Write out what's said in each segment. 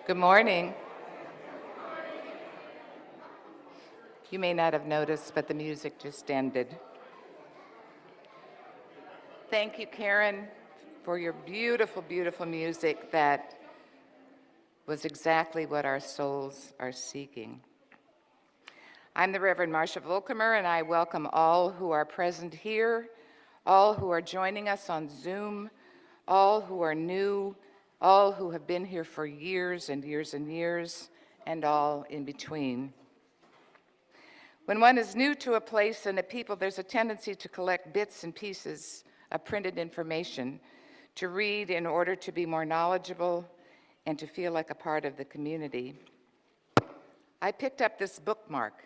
Good morning. You may not have noticed, but the music just ended. Thank you, Karen, for your beautiful, beautiful music that was exactly what our souls are seeking. I'm the Reverend Marcia Volkamer, and I welcome all who are present here, all who are joining us on Zoom, all who are new, all who have been here for years and years and years, and all in between. When one is new to a place and a people, there's a tendency to collect bits and pieces of printed information, to read in order to be more knowledgeable and to feel like a part of the community. I picked up this bookmark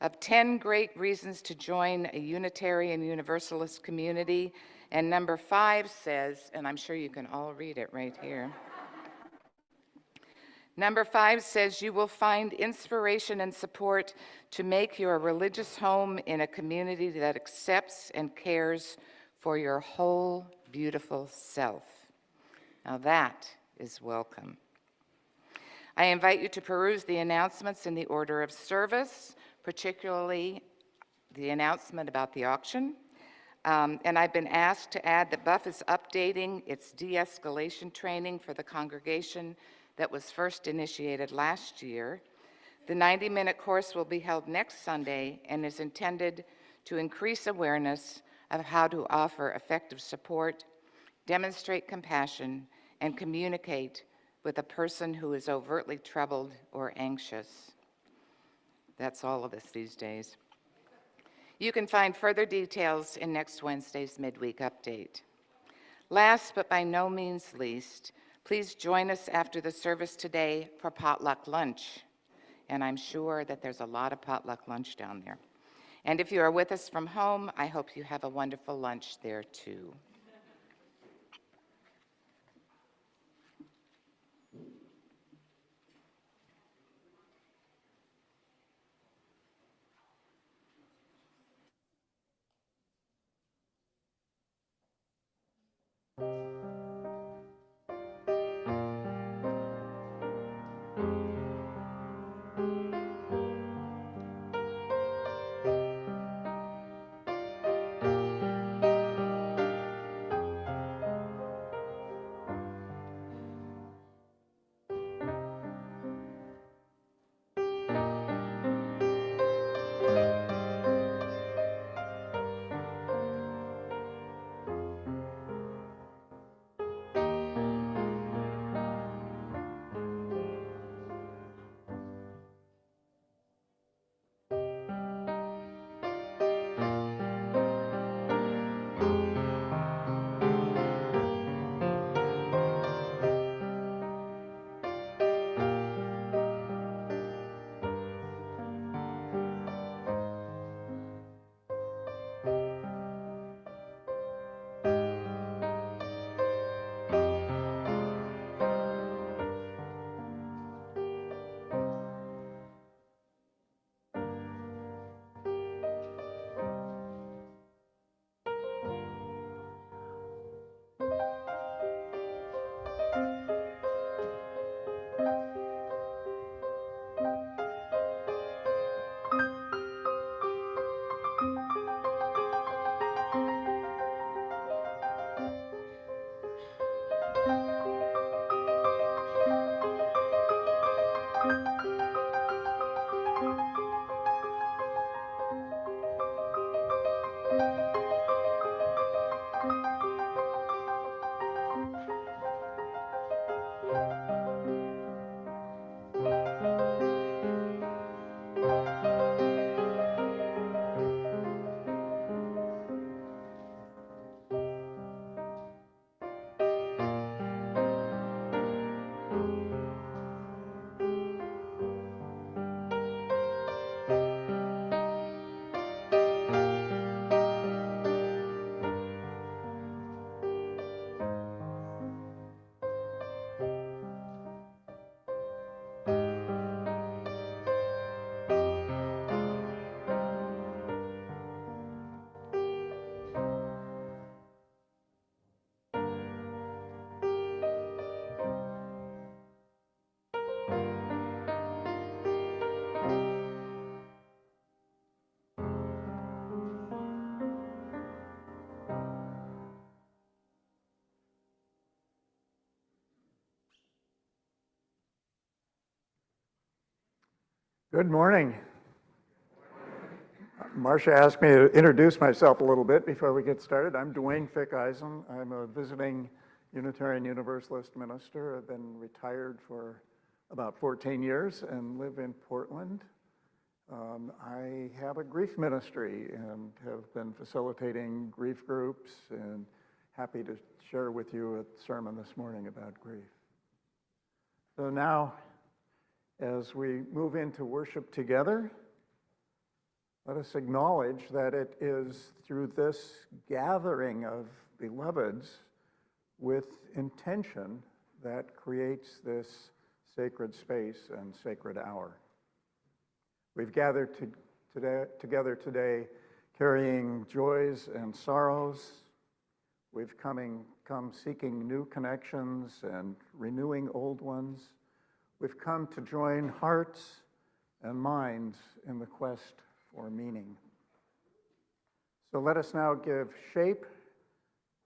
of 10 great reasons to join a Unitarian Universalist community, and number 5 says, and I'm sure you can all read it right here. Number 5 says, you will find inspiration and support to make your religious home in a community that accepts and cares for your whole beautiful self. Now that is welcome. I invite you to peruse the announcements in the order of service, particularly the announcement about the auction. And I've been asked to add that Buff is updating its de-escalation training for the congregation that was first initiated last year. The 90-minute course will be held next Sunday and is intended to increase awareness of how to offer effective support, demonstrate compassion, and communicate with a person who is overtly troubled or anxious. That's all of us these days. You can find further details in next Wednesday's midweek update. Last but by no means least, please join us after the service today for potluck lunch. And I'm sure that there's a lot of potluck lunch down there. And if you are with us from home, I hope you have a wonderful lunch there too. Good morning. Marcia asked me to introduce myself a little bit before we get started. I'm Duane Fickheisen. I'm a visiting Unitarian Universalist minister. I've been retired for about 14 years and live in Portland. I have a grief ministry and have been facilitating grief groups, and happy to share with you a sermon this morning about grief. So now, as we move into worship together, let us acknowledge that it is through this gathering of beloveds with intention that creates this sacred space and sacred hour. We've gathered together today carrying joys and sorrows. We've come seeking new connections and renewing old ones. We've come to join hearts and minds in the quest for meaning. So let us now give shape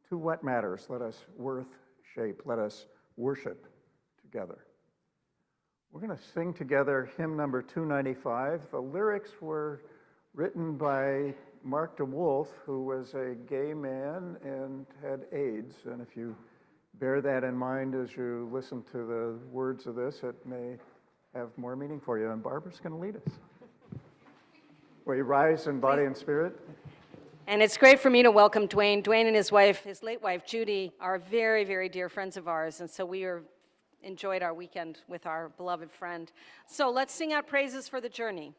to what matters. Let us worth shape. Let us worship together. We're going to sing together hymn number 295. The lyrics were written by Mark DeWolf, who was a gay man and had AIDS. And if you bear that in mind as you listen to the words of this, it may have more meaning for you. And Barbara's going to lead us. Will you rise in body and spirit? And it's great for me to welcome Duane. Duane and his wife, his late wife, Judy, are very, very dear friends of ours. And so we enjoyed our weekend with our beloved friend. So let's sing out praises for the journey.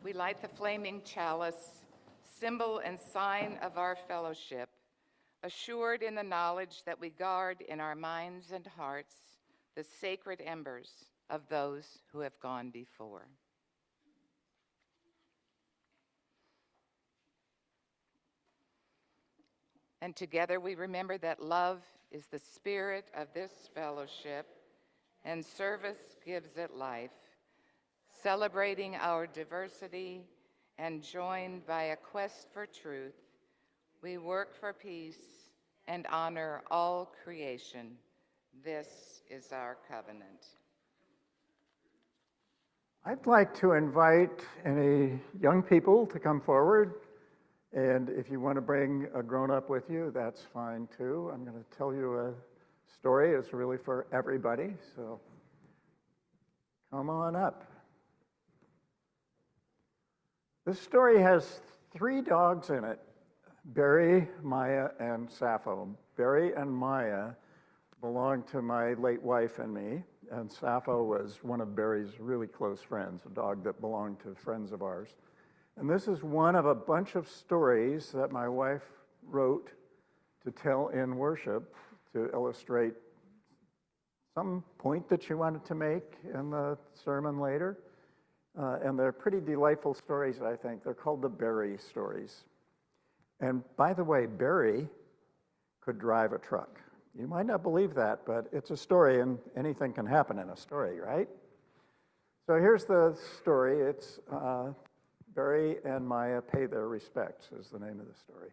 We light the flaming chalice, symbol and sign of our fellowship, assured in the knowledge that we guard in our minds and hearts the sacred embers of those who have gone before. And together we remember that love is the spirit of this fellowship, and service gives it life. Celebrating our diversity and joined by a quest for truth, we work for peace and honor all creation. This is our covenant. I'd like to invite any young people to come forward. And if you want to bring a grown-up with you, that's fine too. I'm going to tell you a story. It's really for everybody, so come on up. This story has 3 dogs in it, Barry, Maya, and Sappho. Barry and Maya belonged to my late wife and me, and Sappho was one of Barry's really close friends, a dog that belonged to friends of ours. And this is one of a bunch of stories that my wife wrote to tell in worship to illustrate some point that she wanted to make in the sermon later. And they're pretty delightful stories, I think. They're called the Barry stories. And by the way, Barry could drive a truck. You might not believe that, but it's a story, and anything can happen in a story, right? So here's the story. It's Barry and Maya Pay Their Respects is the name of the story.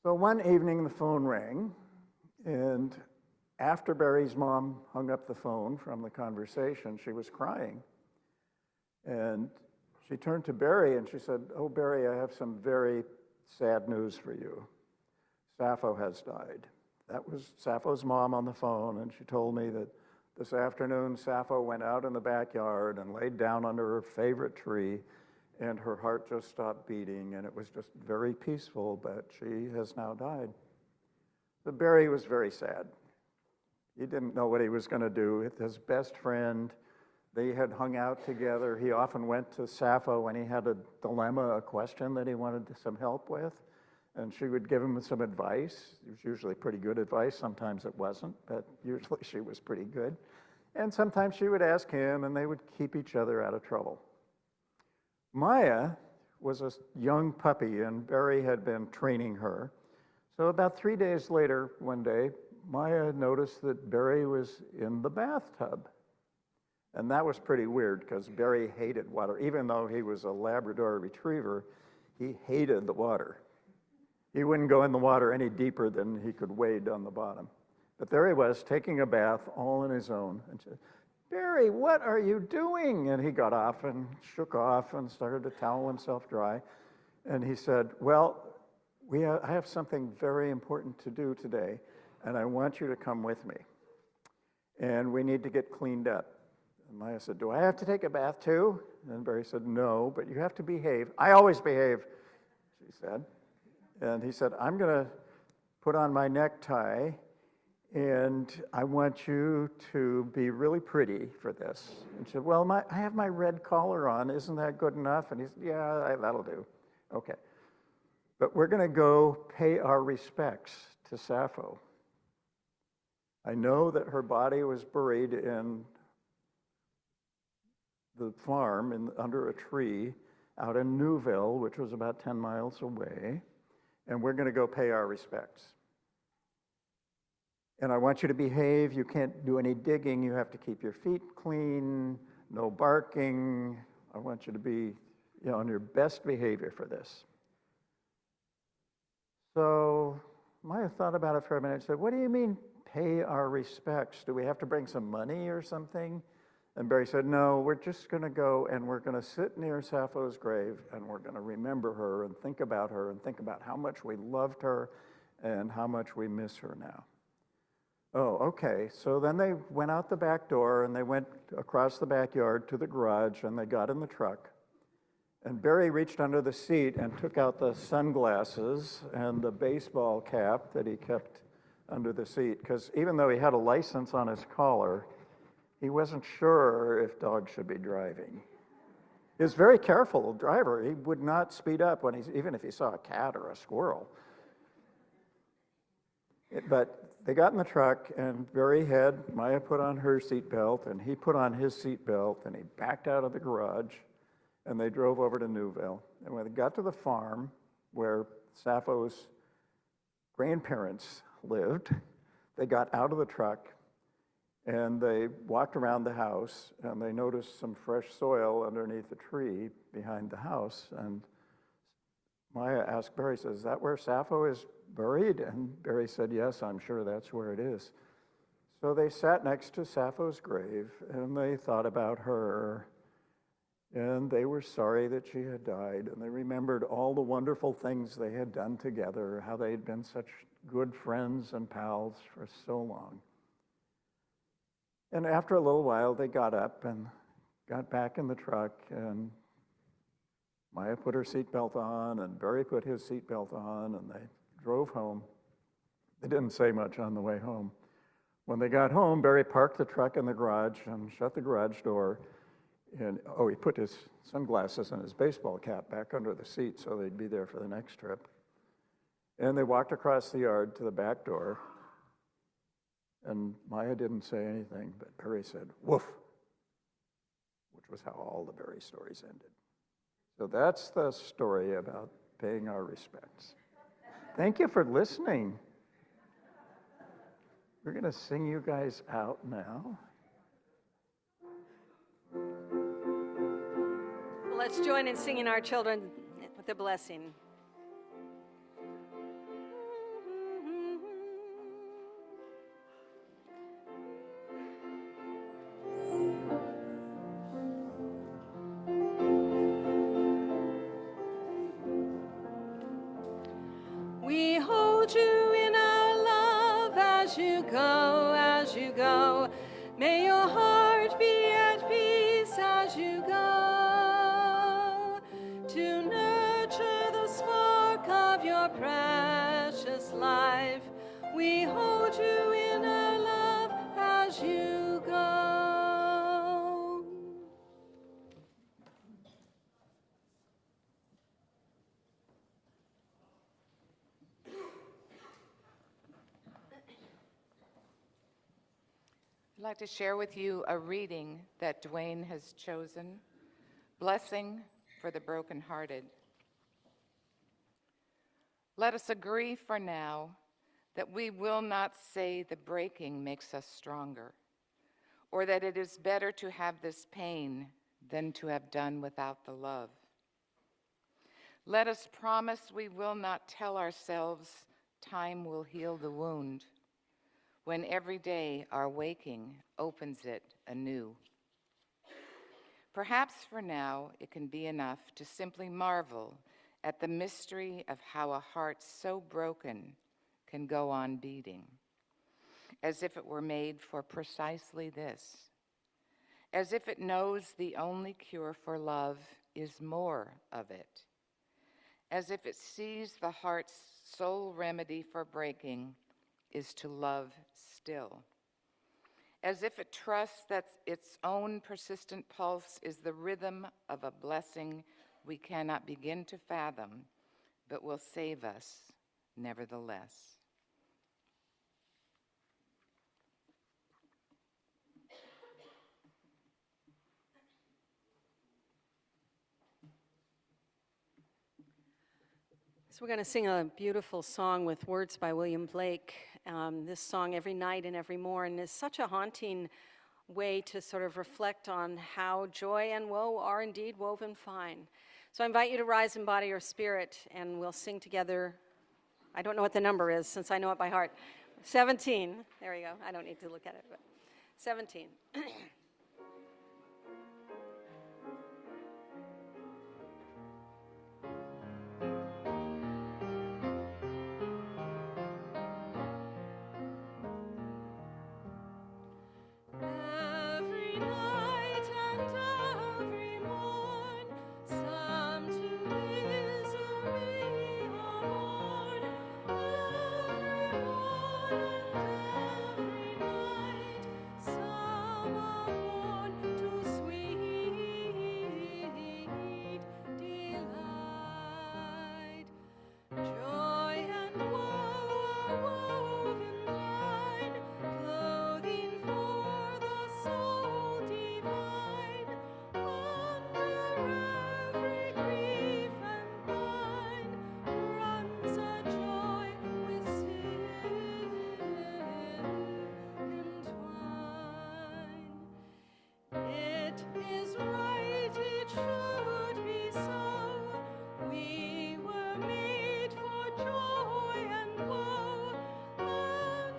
So one evening the phone rang, and after Barry's mom hung up the phone from the conversation, she was crying. And she turned to Barry and she said, "Oh, Barry, I have some very sad news for you. Sappho has died." That was Sappho's mom on the phone, and she told me that this afternoon Sappho went out in the backyard and laid down under her favorite tree, and her heart just stopped beating, and it was just very peaceful, but she has now died. So Barry was very sad. He didn't know what he was going to do with his best friend. They had hung out together. He often went to Sappho when he had a dilemma, a question that he wanted some help with, and she would give him some advice. It was usually pretty good advice. Sometimes it wasn't, but usually she was pretty good. And sometimes she would ask him, and they would keep each other out of trouble. Maya was a young puppy, and Barry had been training her. So about 3 days later, one day, Maya noticed that Barry was in the bathtub. And that was pretty weird because Barry hated water. Even though he was a Labrador retriever, he hated the water. He wouldn't go in the water any deeper than he could wade on the bottom. But there he was, taking a bath all on his own. And she said, "Barry, what are you doing?" And he got off and shook off and started to towel himself dry. And he said, "Well, I have something very important to do today, and I want you to come with me. And we need to get cleaned up." And Maya said, "Do I have to take a bath too?" And Barry said, "No, but you have to behave." "I always behave," she said. And he said, "I'm going to put on my necktie, and I want you to be really pretty for this." And she said, "Well, I have my red collar on. Isn't that good enough?" And he said, "Yeah, that'll do." Okay. "But we're going to go pay our respects to Sappho. I know that her body was buried in the farm under a tree out in Newville, which was about 10 miles away, and we're going to go pay our respects. And I want you to behave. You can't do any digging. You have to keep your feet clean, no barking. I want you to be, on your best behavior for this." So Maya thought about it for a minute and said, "What do you mean, pay our respects? Do we have to bring some money or something?" And Barry said, "No, we're just going to go and we're going to sit near Sappho's grave and we're going to remember her and think about how much we loved her and how much we miss her now." "Oh, okay." So then they went out the back door and they went across the backyard to the garage and they got in the truck. And Barry reached under the seat and took out the sunglasses and the baseball cap that he kept under the seat, because even though he had a license on his collar, he wasn't sure if dogs should be driving. He was a very careful driver. He would not speed up even if he saw a cat or a squirrel. But they got in the truck, and Maya put on her seatbelt, and he put on his seatbelt, and he backed out of the garage, and they drove over to Newville. And when they got to the farm where Sappho's grandparents lived, they got out of the truck, and they walked around the house, and they noticed some fresh soil underneath the tree behind the house. And Maya asked Barry, says, "Is that where Sappho is buried?" And Barry said, "Yes, I'm sure that's where it is." So they sat next to Sappho's grave, and they thought about her, and they were sorry that she had died, and they remembered all the wonderful things they had done together, how they had been such good friends and pals for so long. And after a little while, they got up and got back in the truck, and Maya put her seatbelt on, and Barry put his seatbelt on, and they drove home. They didn't say much on the way home. When they got home, Barry parked the truck in the garage and shut the garage door, and he put his sunglasses and his baseball cap back under the seat so they'd be there for the next trip. And they walked across the yard to the back door, and Maya didn't say anything, but Barry said, "Woof." was how all the Berry stories ended. So that's the story about paying our respects. Thank you for listening. We're going to sing you guys out now. Let's join in singing our children with a blessing. We hold you in our love as you go, as you go. May your heart be at peace as you go, to nurture the spark of your precious life. We hold you in our love as you go. I'd like to share with you a reading that Duane has chosen, Blessing for the Brokenhearted. Let us agree for now that we will not say the breaking makes us stronger, or that it is better to have this pain than to have done without the love. Let us promise we will not tell ourselves time will heal the wound, when every day our waking opens it anew. Perhaps for now it can be enough to simply marvel at the mystery of how a heart so broken can go on beating, as if it were made for precisely this, as if it knows the only cure for love is more of it, as if it sees the heart's sole remedy for breaking is to love still, as if it trusts that its own persistent pulse is the rhythm of a blessing we cannot begin to fathom, but will save us nevertheless. So we're going to sing a beautiful song with words by William Blake. This song, Every Night and Every Morn, is such a haunting way to sort of reflect on how joy and woe are indeed woven fine. So I invite you to rise in body or spirit, and we'll sing together. I don't know what the number is, since I know it by heart. 17. There you go. I don't need to look at it, but 17. Every night and every morn, some to misery are born. Every morn and every night, some are born to sweet delight. Joy and woe are woven fine, clothing for the soul divine. Under every grief and pine runs a joy with silken twine. It is right, it should be so. We were made for joy and woe,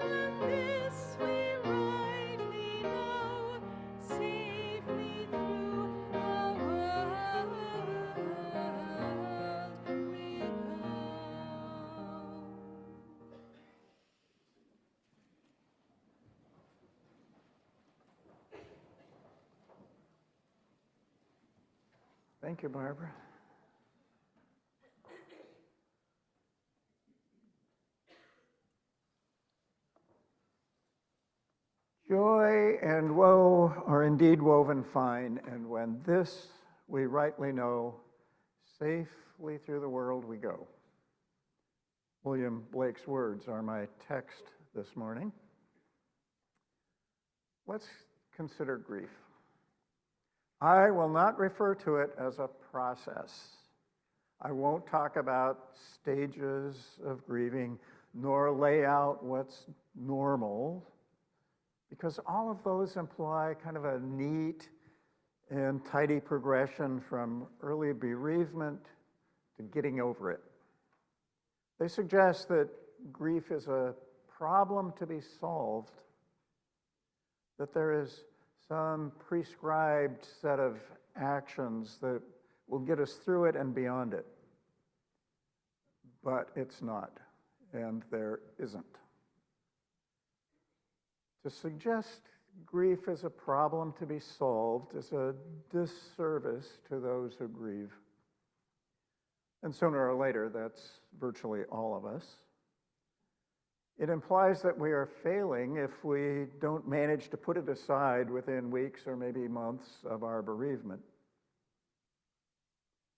and this we rightly know. Safely through the world we go. Thank you, Barbara. Joy and woe are indeed woven fine, and when this we rightly know, safely through the world we go. William Blake's words are my text this morning. Let's consider grief. I will not refer to it as a process. I won't talk about stages of grieving, nor lay out what's normal, because all of those imply kind of a neat and tidy progression from early bereavement to getting over it. They suggest that grief is a problem to be solved, that there is some prescribed set of actions that will get us through it and beyond it. But it's not, and there isn't. To suggest grief is a problem to be solved is a disservice to those who grieve. And sooner or later, that's virtually all of us. It implies that we are failing if we don't manage to put it aside within weeks or maybe months of our bereavement.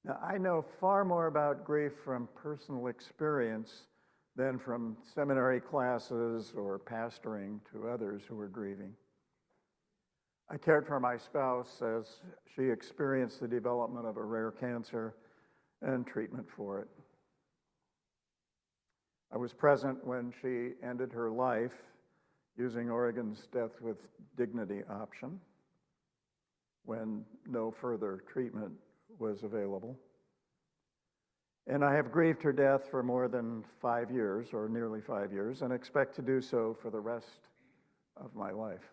Now, I know far more about grief from personal experience than from seminary classes or pastoring to others who are grieving. I cared for my spouse as she experienced the development of a rare cancer and treatment for it. I was present when she ended her life using Oregon's death with dignity option when no further treatment was available. And I have grieved her death for more than 5 years, or nearly 5 years, and expect to do so for the rest of my life.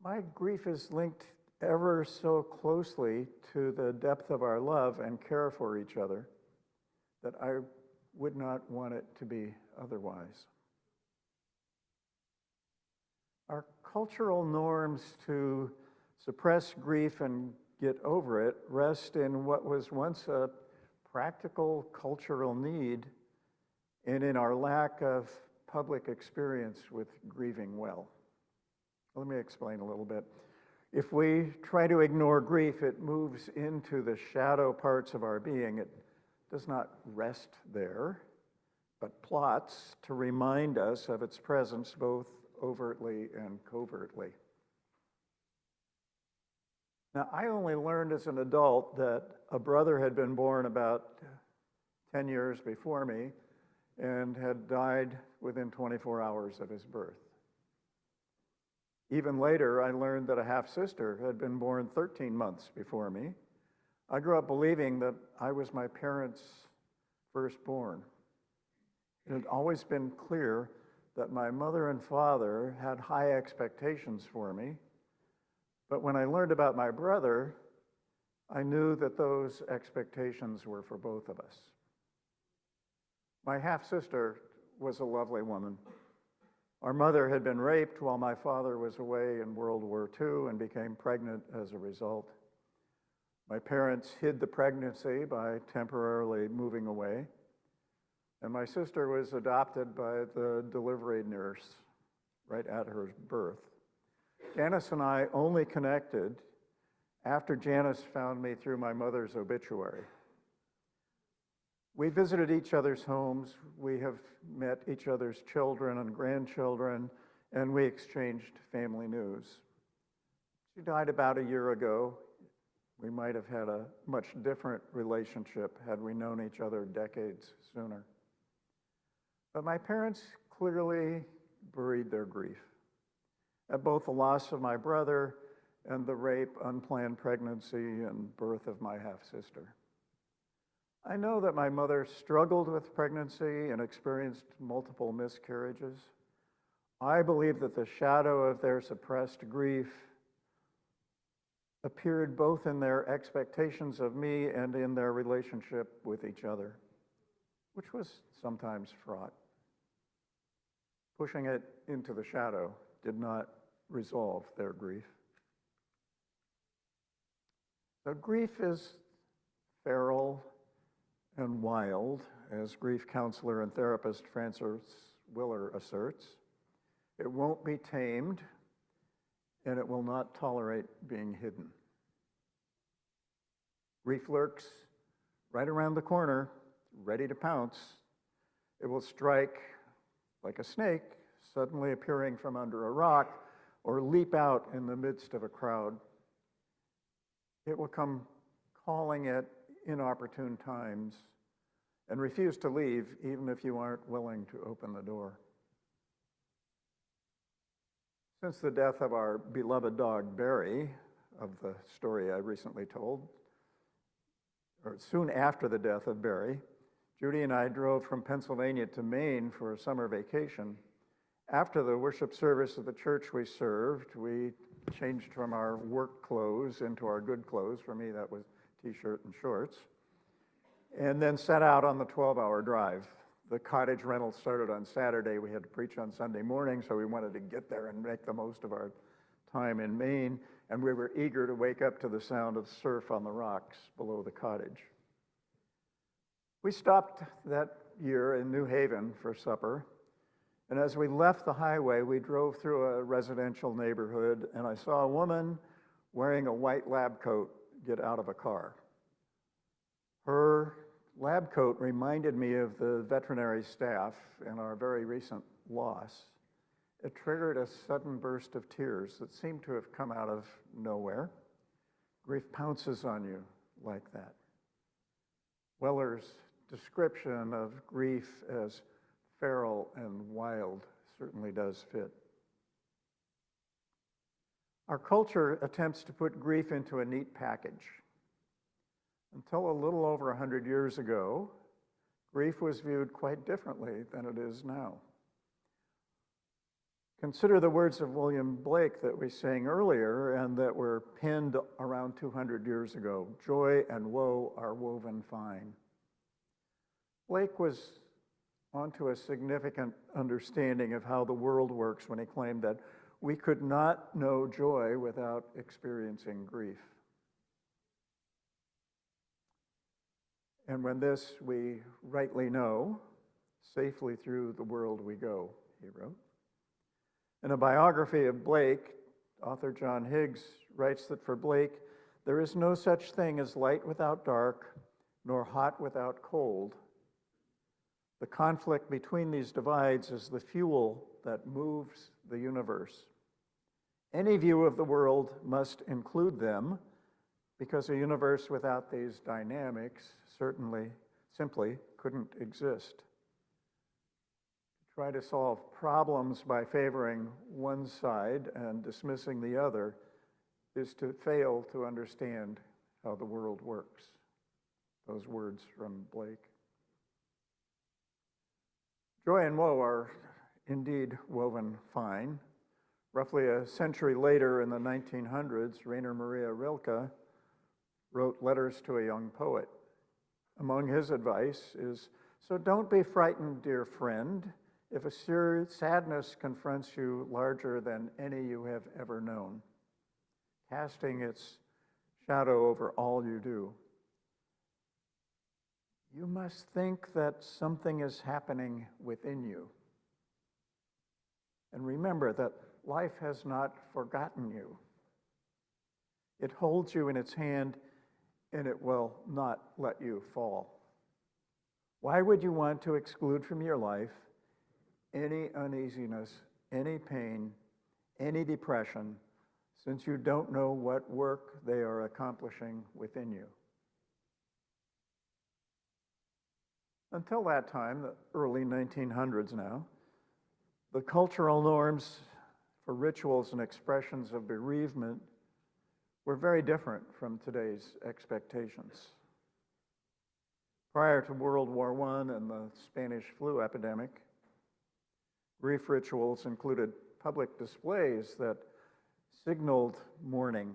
My grief is linked ever so closely to the depth of our love and care for each other that I would not want it to be otherwise. Our cultural norms to suppress grief and get over it rest in what was once a practical cultural need and in our lack of public experience with grieving well. Let me explain a little bit. If we try to ignore grief, it moves into the shadow parts of our being. It does not rest there, but plots to remind us of its presence both overtly and covertly. Now, I only learned as an adult that a brother had been born about 10 years before me and had died within 24 hours of his birth. Even later, I learned that a half-sister had been born 13 months before me. I grew up believing that I was my parents' firstborn. It had always been clear that my mother and father had high expectations for me. But when I learned about my brother, I knew that those expectations were for both of us. My half-sister was a lovely woman. Our mother had been raped while my father was away in World War II and became pregnant as a result. My parents hid the pregnancy by temporarily moving away, and my sister was adopted by the delivery nurse right at her birth. Janice and I only connected after Janice found me through my mother's obituary. We visited each other's homes, we have met each other's children and grandchildren, and we exchanged family news. She died about a year ago. We might have had a much different relationship had we known each other decades sooner. But my parents clearly buried their grief at both the loss of my brother and the rape, unplanned pregnancy, and birth of my half-sister. I know that my mother struggled with pregnancy and experienced multiple miscarriages. I believe that the shadow of their suppressed grief appeared both in their expectations of me and in their relationship with each other, which was sometimes fraught. Pushing it into the shadow did not resolve their grief. So grief is feral and wild, as grief counselor and therapist Frances Willer asserts. It won't be tamed, and it will not tolerate being hidden. Grief lurks right around the corner, ready to pounce. It will strike like a snake, suddenly appearing from under a rock, or leap out in the midst of a crowd. It will come calling at inopportune times and refuse to leave even if you aren't willing to open the door. Since the death of our beloved dog, Barry, of the story I recently told, or soon after the death of Barry, Judy and I drove from Pennsylvania to Maine for a summer vacation. After the worship service of the church we served, we changed from our work clothes into our good clothes. For me, that was t-shirt and shorts. And then set out on the 12-hour drive. The cottage rental started on Saturday. We had to preach on Sunday morning, so we wanted to get there and make the most of our time in Maine. And we were eager to wake up to the sound of surf on the rocks below the cottage. We stopped that year in New Haven for supper. And as we left the highway, we drove through a residential neighborhood, and I saw a woman wearing a white lab coat get out of a car. Her lab coat reminded me of the veterinary staff and our very recent loss. It triggered a sudden burst of tears that seemed to have come out of nowhere. Grief pounces on you like that. Weller's description of grief as feral and wild certainly does fit. Our culture attempts to put grief into a neat package. Until a little over 100 years ago, grief was viewed quite differently than it is now. Consider the words of William Blake that we sang earlier and that were penned around 200 years ago. Joy and woe are woven fine. Blake was onto a significant understanding of how the world works when he claimed that we could not know joy without experiencing grief. And when this we rightly know, safely through the world we go, he wrote. In a biography of Blake, author John Higgs writes that for Blake, there is no such thing as light without dark, nor hot without cold. The conflict between these divides is the fuel that moves the universe. Any view of the world must include them, because a universe without these dynamics simply couldn't exist. To try to solve problems by favoring one side and dismissing the other is to fail to understand how the world works. Those words from Blake. Joy and woe are indeed woven fine. Roughly a century later, in the 1900s, Rainer Maria Rilke wrote letters to a young poet. Among his advice is, so don't be frightened, dear friend, if a sadness confronts you larger than any you have ever known, casting its shadow over all you do. You must think that something is happening within you. And remember that life has not forgotten you. It holds you in its hand, and it will not let you fall. Why would you want to exclude from your life any uneasiness, any pain, any depression, since you don't know what work they are accomplishing within you? Until that time, the early 1900s now, the cultural norms for rituals and expressions of bereavement were very different from today's expectations. Prior to World War I and the Spanish flu epidemic, grief rituals included public displays that signaled mourning.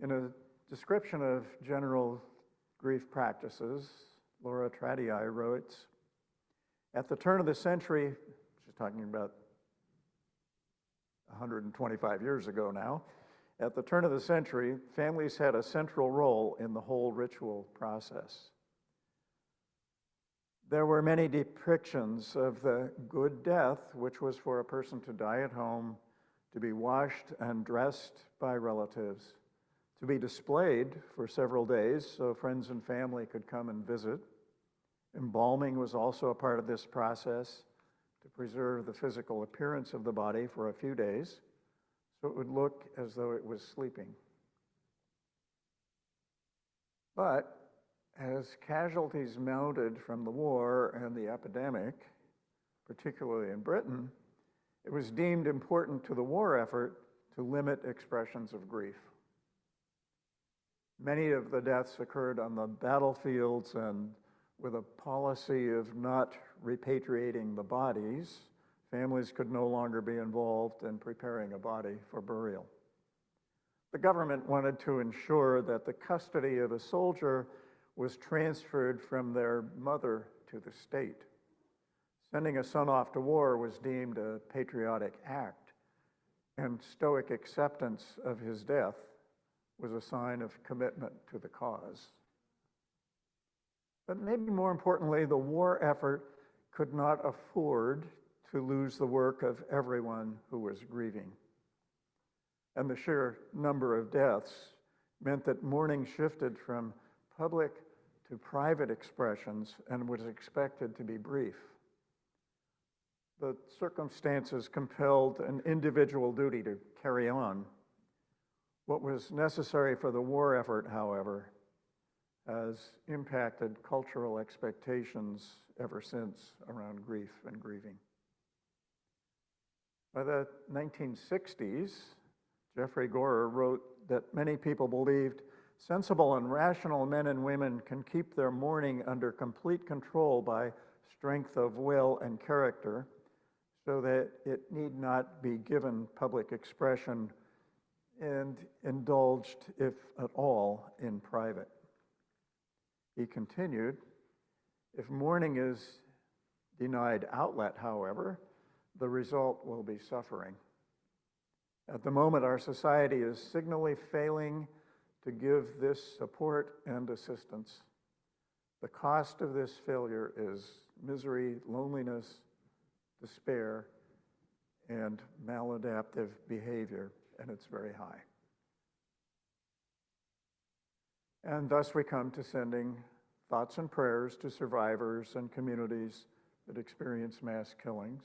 In a description of general grief practices, Laura Tradii wrote, at the turn of the century, she's talking about 125 years ago now, at the turn of the century, families had a central role in the whole ritual process. There were many depictions of the good death, which was for a person to die at home, to be washed and dressed by relatives, to be displayed for several days so friends and family could come and visit. Embalming was also a part of this process, to preserve the physical appearance of the body for a few days so it would look as though it was sleeping. But as casualties mounted from the war and the epidemic, particularly in Britain, it was deemed important to the war effort to limit expressions of grief. Many of the deaths occurred on the battlefields, and with a policy of not repatriating the bodies, families could no longer be involved in preparing a body for burial. The government wanted to ensure that the custody of a soldier was transferred from their mother to the state. Sending a son off to war was deemed a patriotic act, and stoic acceptance of his death was a sign of commitment to the cause. But maybe more importantly, the war effort could not afford to lose the work of everyone who was grieving. And the sheer number of deaths meant that mourning shifted from public to private expressions and was expected to be brief. The circumstances compelled an individual duty to carry on. What was necessary for the war effort, however, has impacted cultural expectations ever since around grief and grieving. By the 1960s, Jeffrey Gorer wrote that many people believed sensible and rational men and women can keep their mourning under complete control by strength of will and character, so that it need not be given public expression and indulged, if at all, in private. He continued, if mourning is denied outlet, however, the result will be suffering. At the moment, our society is signally failing to give this support and assistance. The cost of this failure is misery, loneliness, despair, and maladaptive behavior, and it's very high. And thus we come to sending thoughts and prayers to survivors and communities that experience mass killings.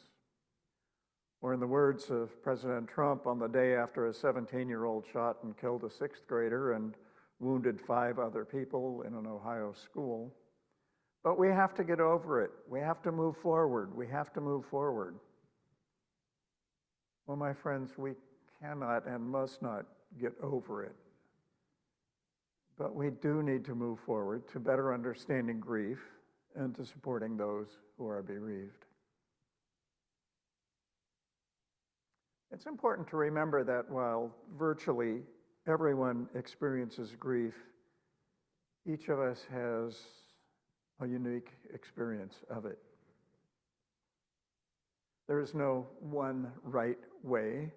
Or in the words of President Trump, on the day after a 17-year-old shot and killed a sixth grader and wounded 5 other people in an Ohio school. But we have to get over it. We have to move forward. We have to move forward. Well, my friends, we cannot and must not get over it. But we do need to move forward to better understanding grief and to supporting those who are bereaved. It's important to remember that while virtually everyone experiences grief, each of us has a unique experience of it. There is no one right way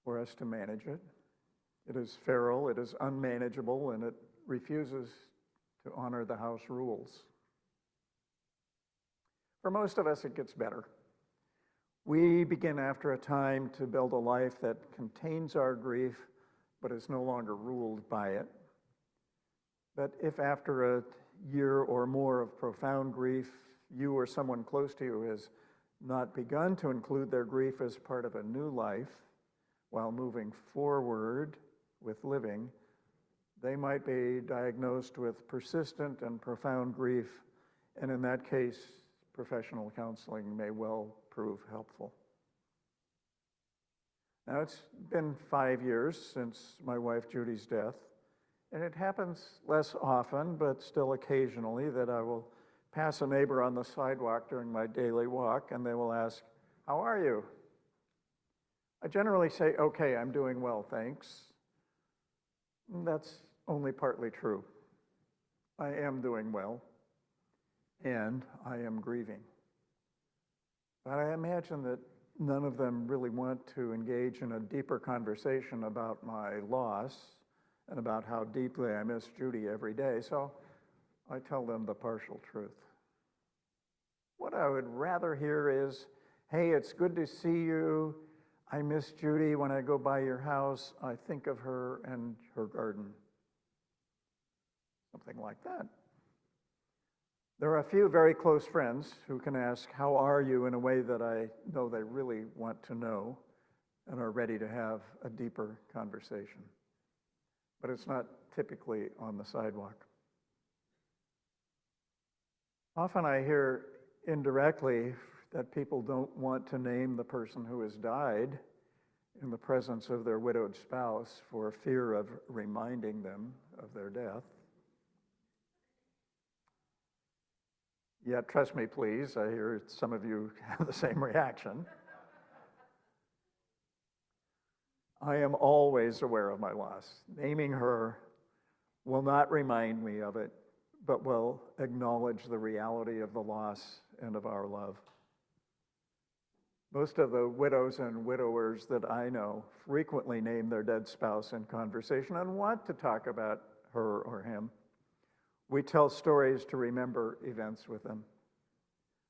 for us to manage it. It is feral, it is unmanageable, and it refuses to honor the house rules. For most of us, it gets better. We begin after a time to build a life that contains our grief, but is no longer ruled by it. But if after a year or more of profound grief, you or someone close to you has not begun to include their grief as part of a new life while moving forward with living, they might be diagnosed with persistent and profound grief, and in that case, professional counseling may well prove helpful. Now, it's been 5 years since my wife Judy's death, and it happens less often, but still occasionally, that I will pass a neighbor on the sidewalk during my daily walk, and they will ask, "How are you?" I generally say, "Okay, I'm doing well, thanks." That's only partly true. I am doing well, and I am grieving. But I imagine that none of them really want to engage in a deeper conversation about my loss and about how deeply I miss Judy every day, so I tell them the partial truth. What I would rather hear is, "Hey, it's good to see you. I miss Judy. When I go by your house, I think of her and her garden." Something like that. There are a few very close friends who can ask, "How are you?" in a way that I know they really want to know and are ready to have a deeper conversation. But it's not typically on the sidewalk. Often I hear indirectly that people don't want to name the person who has died in the presence of their widowed spouse for fear of reminding them of their death. Yet, trust me, please, I hear some of you have the same reaction. I am always aware of my loss. Naming her will not remind me of it, but will acknowledge the reality of the loss and of our love. Most of the widows and widowers that I know frequently name their dead spouse in conversation and want to talk about her or him. We tell stories to remember events with them.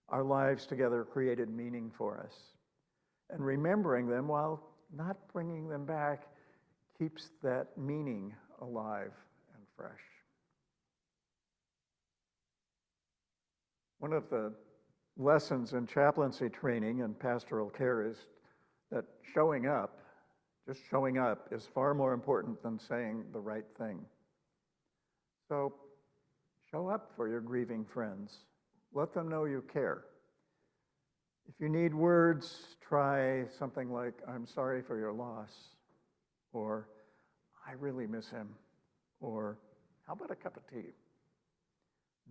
Our lives together created meaning for us. And remembering them while not bringing them back keeps that meaning alive and fresh. One of the lessons in chaplaincy training and pastoral care is that showing up, just showing up, is far more important than saying the right thing. So show up for your grieving friends. Let them know you care. If you need words, try something like, "I'm sorry for your loss," or "I really miss him," or "How about a cup of tea?"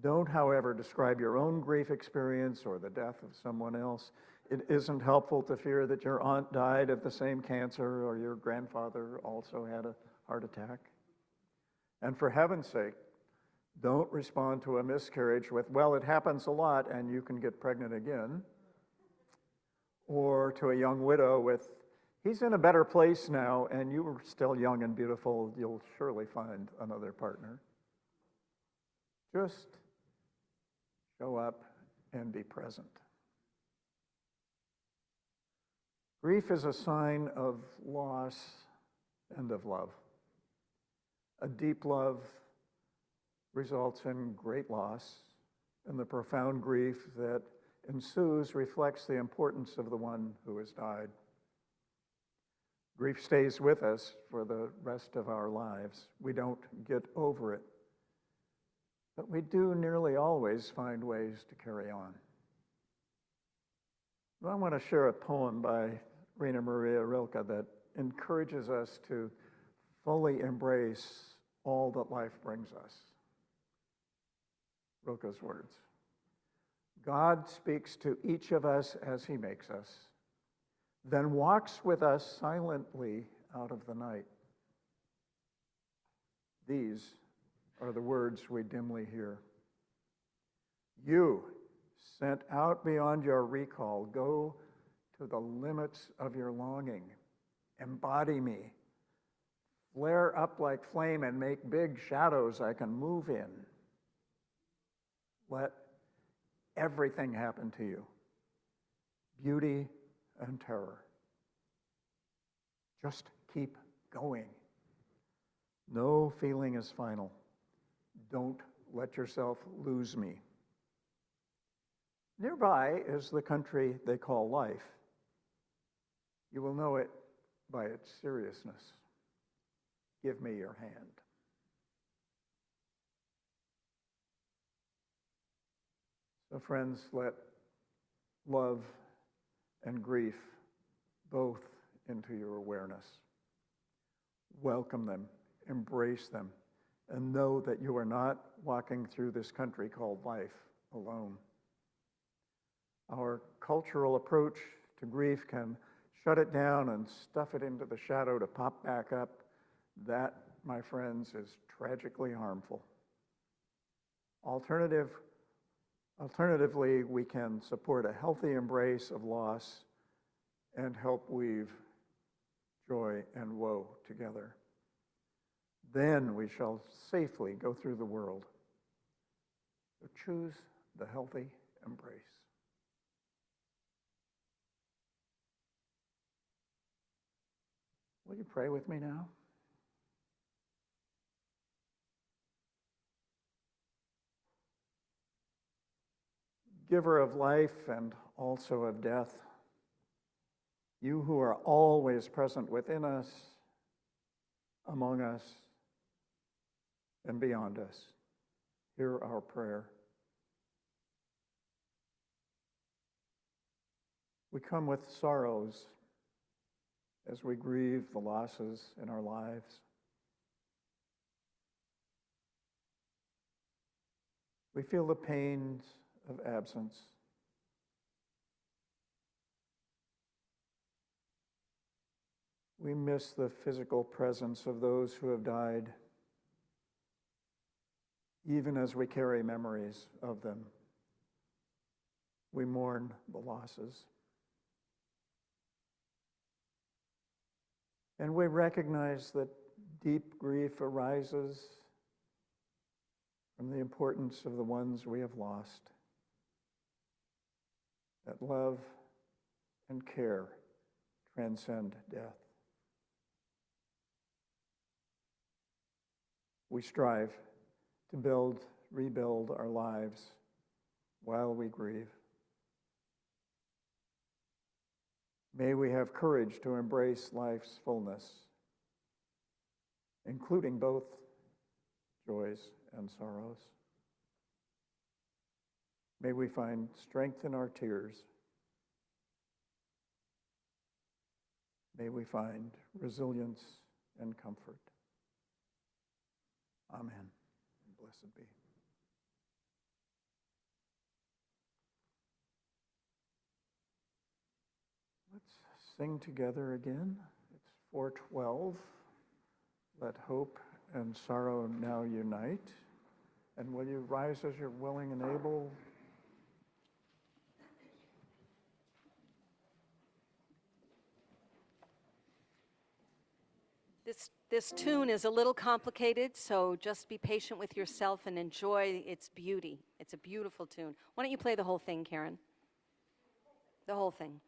Don't, however, describe your own grief experience or the death of someone else. It isn't helpful to fear that your aunt died of the same cancer or your grandfather also had a heart attack. And for heaven's sake, don't respond to a miscarriage with, "Well, it happens a lot and you can get pregnant again." Or to a young widow with, "He's in a better place now and you are still young and beautiful. You'll surely find another partner." Just show up and be present. Grief is a sign of loss and of love. A deep love results in great loss, and the profound grief that ensues reflects the importance of the one who has died. Grief stays with us for the rest of our lives. We don't get over it. But we do nearly always find ways to carry on. I want to share a poem by Rainer Maria Rilke that encourages us to fully embrace all that life brings us. Rilke's words: "God speaks to each of us as he makes us, then walks with us silently out of the night. These are the words we dimly hear. You, sent out beyond your recall, go to the limits of your longing. Embody me. Flare up like flame and make big shadows I can move in. Let everything happen to you. Beauty and terror. Just keep going. No feeling is final. Don't let yourself lose me. Nearby is the country they call life. You will know it by its seriousness. Give me your hand." So friends, let love and grief both into your awareness. Welcome them, embrace them, and know that you are not walking through this country called life alone. Our cultural approach to grief can shut it down and stuff it into the shadow to pop back up. That, my friends, is tragically harmful. Alternatively, we can support a healthy embrace of loss and help weave joy and woe together. Then we shall safely go through the world. So choose the healthy embrace. Will you pray with me now? giver of life and also of death, you who are always present within us, among us, and beyond us, hear our prayer. We come with sorrows as we grieve the losses in our lives. We feel the pains of absence. We miss the physical presence of those who have died, even as we carry memories of them. We mourn the losses. And we recognize that deep grief arises from the importance of the ones we have lost, that love and care transcend death. We strive to rebuild our lives while we grieve. May we have courage to embrace life's fullness, including both joys and sorrows. May we find strength in our tears. May we find resilience and comfort. Amen. Blessed be. Let's sing together again. It's 412. Let hope and sorrow now unite. And will you rise as you're willing and able? This tune is a little complicated, so just be patient with yourself and enjoy its beauty. It's a beautiful tune. Why don't you play the whole thing, Karen? The whole thing.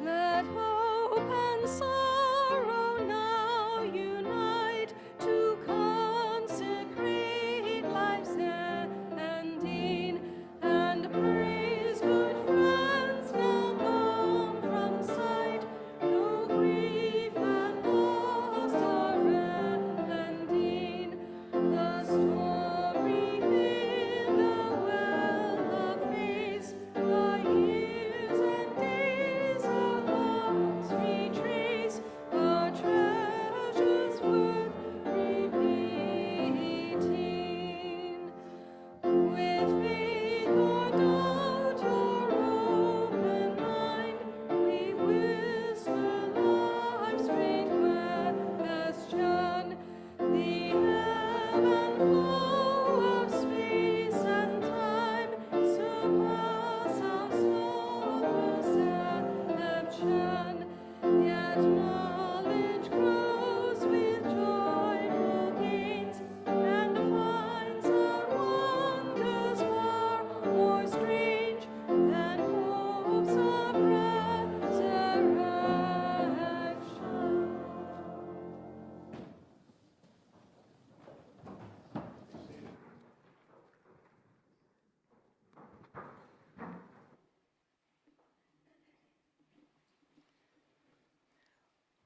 Let hope and sorrow now unite to consecrate life's ending, and praise good friends now gone from sight, though grief and loss are ending. The story in the well of face, the years and days of us retrace, the treasures worth repeating. With faith or doubt your open mind, we whisper life's great question. The ebb and flow of space and time surpass our slow perception. Yet knowledge grows with joyful gains, and finds our wonders far more strange than hopes of resurrection.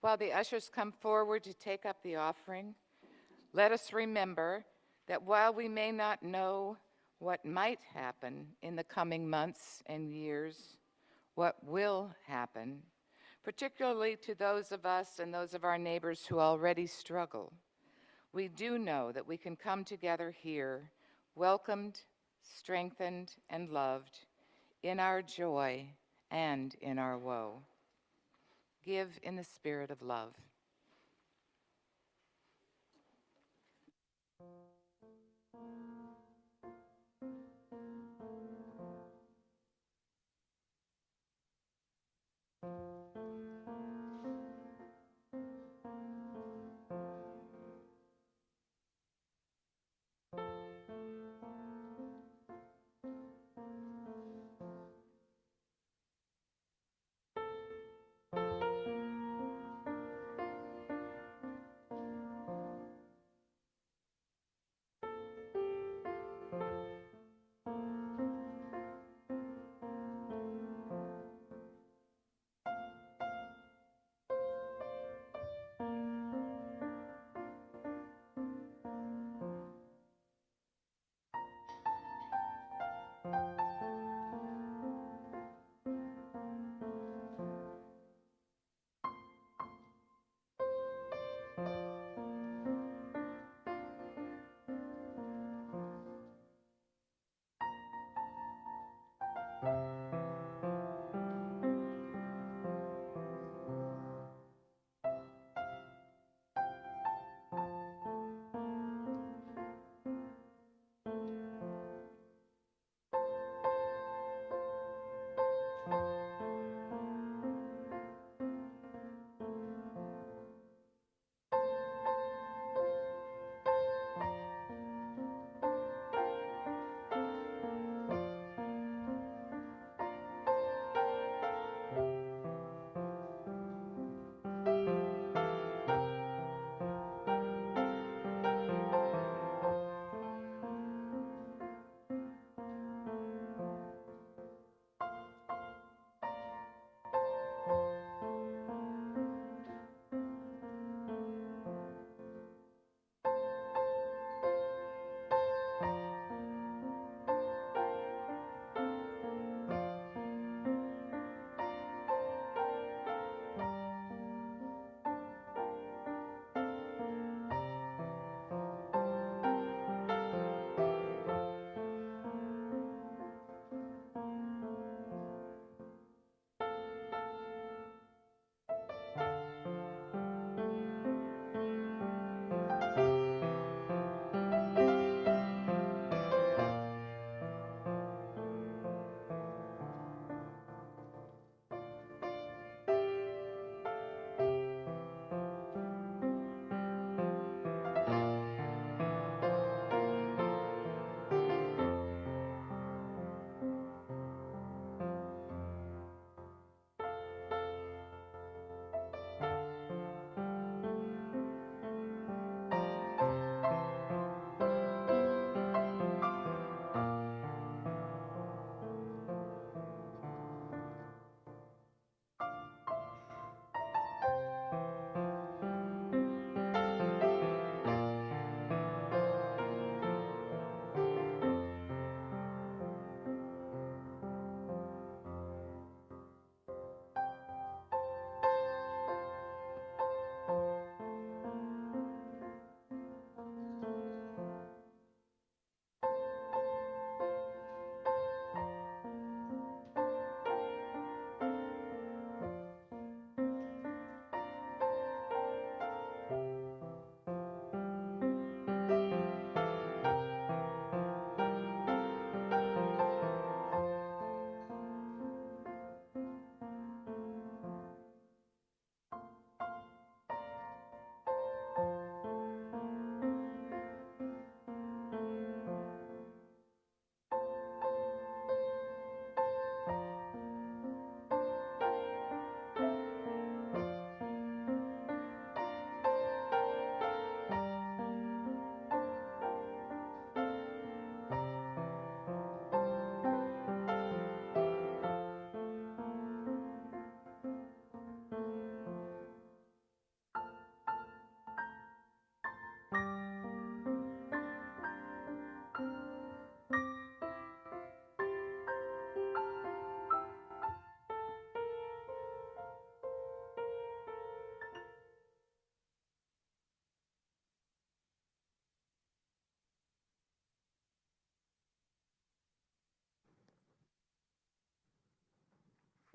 While the ushers come forward to take up the offering, let us remember that while we may not know what might happen in the coming months and years, what will happen, particularly to those of us and those of our neighbors who already struggle, we do know that we can come together here, welcomed, strengthened, and loved in our joy and in our woe. Give in the spirit of love.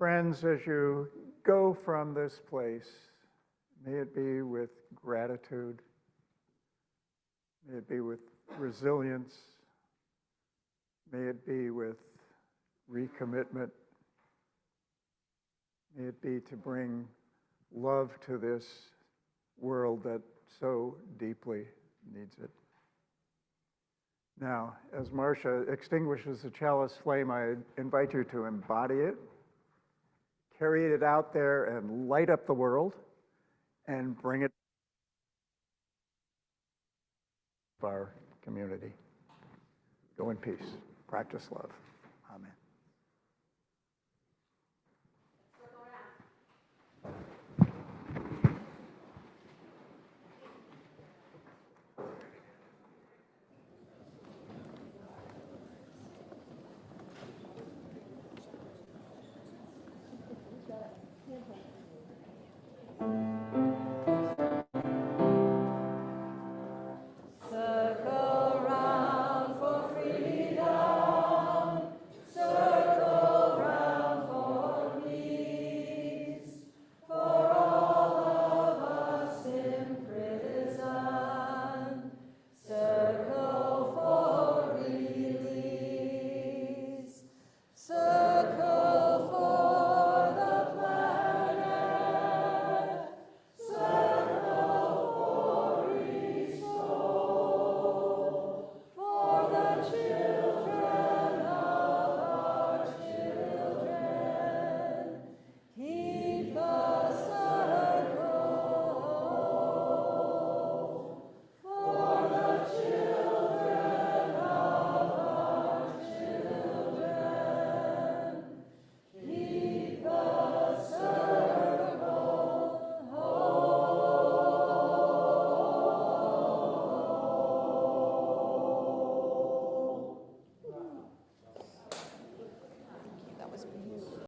Friends, as you go from this place, may it be with gratitude, may it be with resilience, may it be with recommitment, may it be to bring love to this world that so deeply needs it. Now, as Marcia extinguishes the chalice flame, I invite you to embody it, carry it out there and light up the world, and bring it to our community. Go in peace. Practice love.